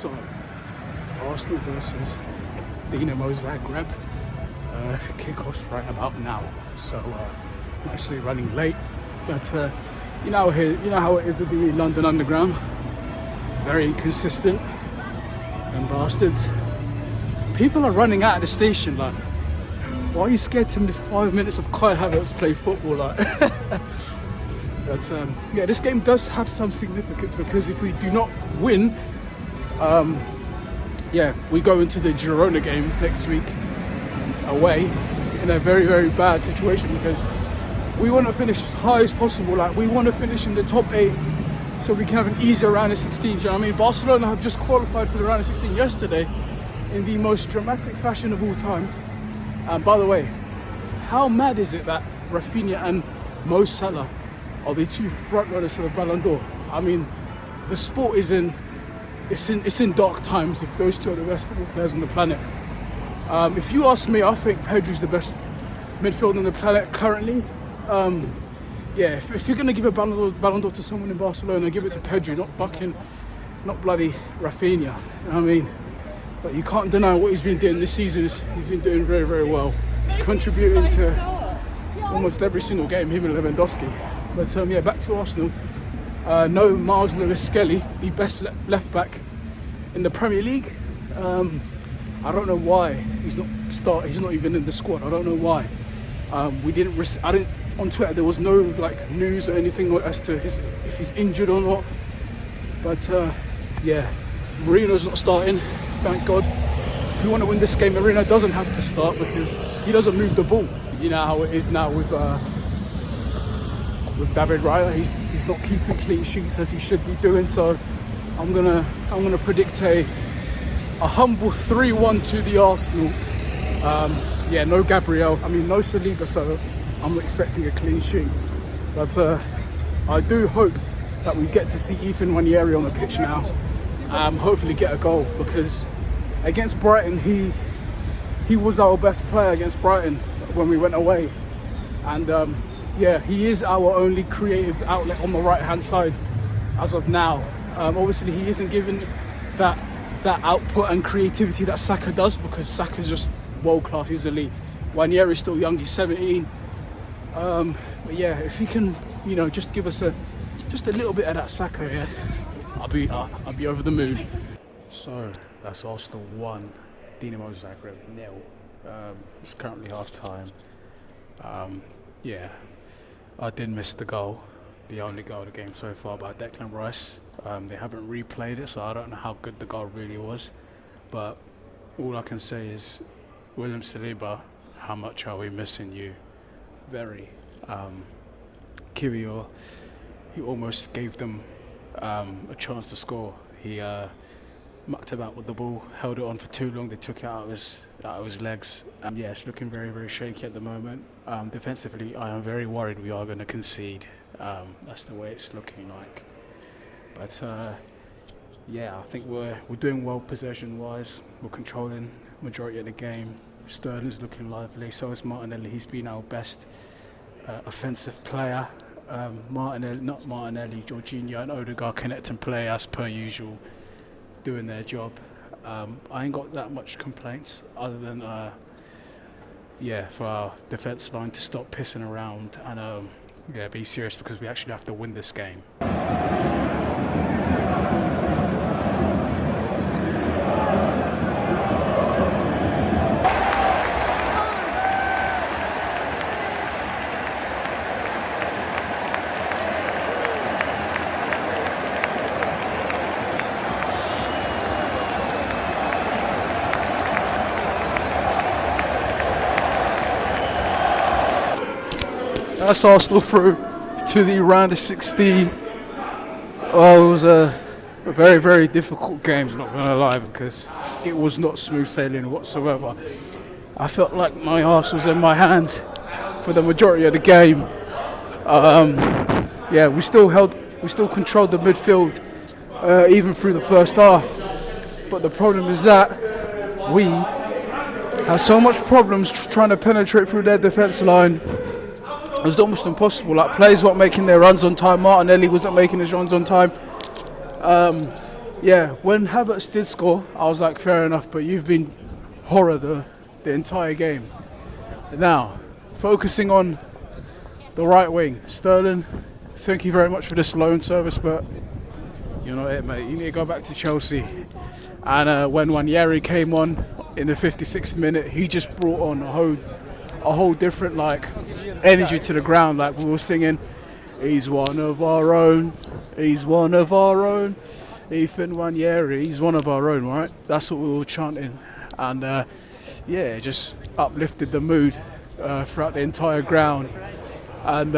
So, Arsenal versus Dynamo Zagreb. Kickoff's right about now. So, I'm actually running late. But you know how it is with the London Underground. Very inconsistent. And bastards. People are running out of the station. Like, why are you scared to miss 5 minutes of Kai Havertz play football? Like, but yeah, this game does have some significance because if we do not win, yeah, we go into the Girona game next week away in a very, very bad situation because we want to finish as high as possible. Like, we want to finish in the top 8 so we can have an easier round of 16. Do you know what I mean? Barcelona have just qualified for the round of 16 yesterday in the most dramatic fashion of all time. And by the way, how mad is it that Rafinha and Mo Salah are the two front runners for the Ballon d'Or? I mean, the sport is in dark times if those two are the best football players on the planet. If you ask me, I think Pedri's the best midfielder on the planet currently. Yeah, if you're going to give a Ballon d'Or to someone in Barcelona, give it to Pedri, not bloody Rafinha. You know what I mean? But you can't deny what he's been doing this season. He's been doing very, very well, contributing to almost every single game, him and Lewandowski. But yeah, back to Arsenal. No Miles Lewis-Skelly, the best left back in the Premier League. I don't know why he's not even in the squad. I don't know why. On Twitter there was no news or anything as to if he's injured or not. But yeah, Marino's not starting. Thank God. If we want to win this game, Marino doesn't have to start because he doesn't move the ball. You know how it is now with David Raya. He's not keeping clean sheets as he should be doing. So I'm gonna predict a humble 3-1 to the Arsenal. Yeah, no Gabriel. I mean, no Saliba. So I'm expecting a clean sheet. But I do hope that we get to see Ethan Nwaneri on the pitch now. Hopefully get a goal because against Brighton he was our best player against Brighton when we went away, and yeah, he is our only creative outlet on the right hand side as of now. Obviously he isn't given that output and creativity that Saka does because Saka's just world class, he's elite. Nwaneri's still young, he's 17. But yeah, if he can, just give us just a little bit of that Saka, yeah, I'll be over the moon. So that's Arsenal 1, Dynamo Zagreb 0. It's currently half time. Yeah, I did miss the goal, the only goal of the game so far by Declan Rice. They haven't replayed it, so I don't know how good the goal really was. But all I can say is, William Saliba, how much are we missing you? Very. Kiwior, he almost gave them a chance to score. He mucked about with the ball, held it on for too long. They took it out of his legs. Yeah, it's looking very, very shaky at the moment. Defensively, I am very worried we are going to concede. That's the way it's looking like. But yeah, I think we're doing well possession-wise. We're controlling majority of the game. Sterling's looking lively. So is Martinelli. He's been our best offensive player. Martinelli, Jorginho and Odegaard connect and play as per usual, doing their job. I ain't got that much complaints other than yeah, for our defence line to stop pissing around and yeah, be serious because we actually have to win this game. That's Arsenal through to the round of 16. Well, it was a very, very difficult game, I'm not going to lie, because it was not smooth sailing whatsoever. I felt like my arse was in my hands for the majority of the game. Yeah, we still controlled the midfield even through the first half. But the problem is that we had so much problems trying to penetrate through their defence line. It was almost impossible. Like, players weren't making their runs on time. Martinelli wasn't making his runs on time. Yeah, when Havertz did score, I was like, fair enough, but you've been horror the entire game. Now, focusing on the right wing, Sterling, thank you very much for this loan service, but you're not it, mate. You need to go back to Chelsea. And when Wanyeri came on in the 56th minute, he just brought on a whole different like energy to the ground. Like we were singing, he's one of our own, he's one of our own. Ethan Wanyeri, he's one of our own, right? That's what we were chanting. And yeah, it just uplifted the mood throughout the entire ground. And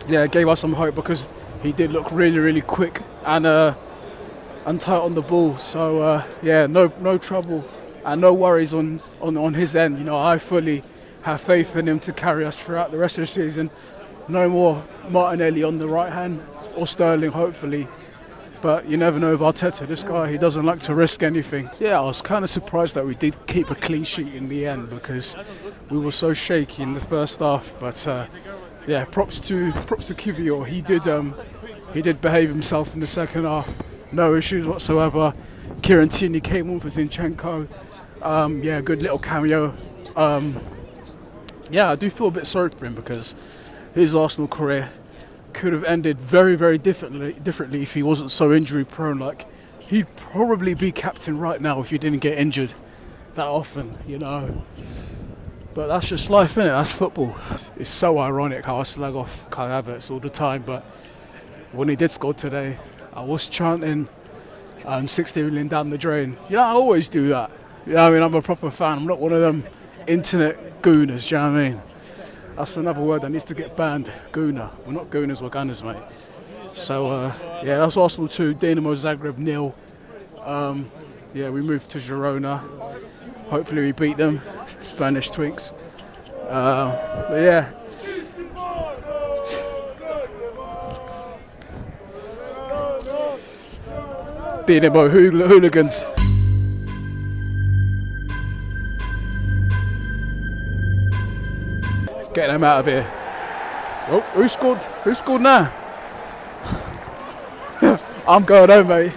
yeah, it gave us some hope because he did look really, really quick and tight on the ball. So yeah, no trouble and no worries on his end. You know, I fully have faith in him to carry us throughout the rest of the season. No more Martinelli on the right hand or Sterling, hopefully. But you never know with Arteta. This guy, he doesn't like to risk anything. Yeah, I was kind of surprised that we did keep a clean sheet in the end because we were so shaky in the first half. But yeah, props to Kivior. He did behave himself in the second half. No issues whatsoever. Kieran Tierney came on for Zinchenko. Yeah, good little cameo. Yeah, I do feel a bit sorry for him because his Arsenal career could have ended very, very differently if he wasn't so injury prone. Like, he'd probably be captain right now if he didn't get injured that often, you know. But that's just life, innit? That's football. It's so ironic how I slag off Kai Havertz all the time, but when he did score today, I was chanting 60 million down the drain. You know, I always do that. You know what I mean? I'm a proper fan. I'm not one of them internet gooners, do you know what I mean? That's another word that needs to get banned. Gooner. We're not gooners, we're gunners, mate. So, yeah, that's Arsenal 2, Dynamo Zagreb 0. Yeah, we moved to Girona. Hopefully we beat them, Spanish Twinks. But yeah. Dynamo hooligans. Get them out of here. Oh, who scored? Who scored now? I'm going home, mate.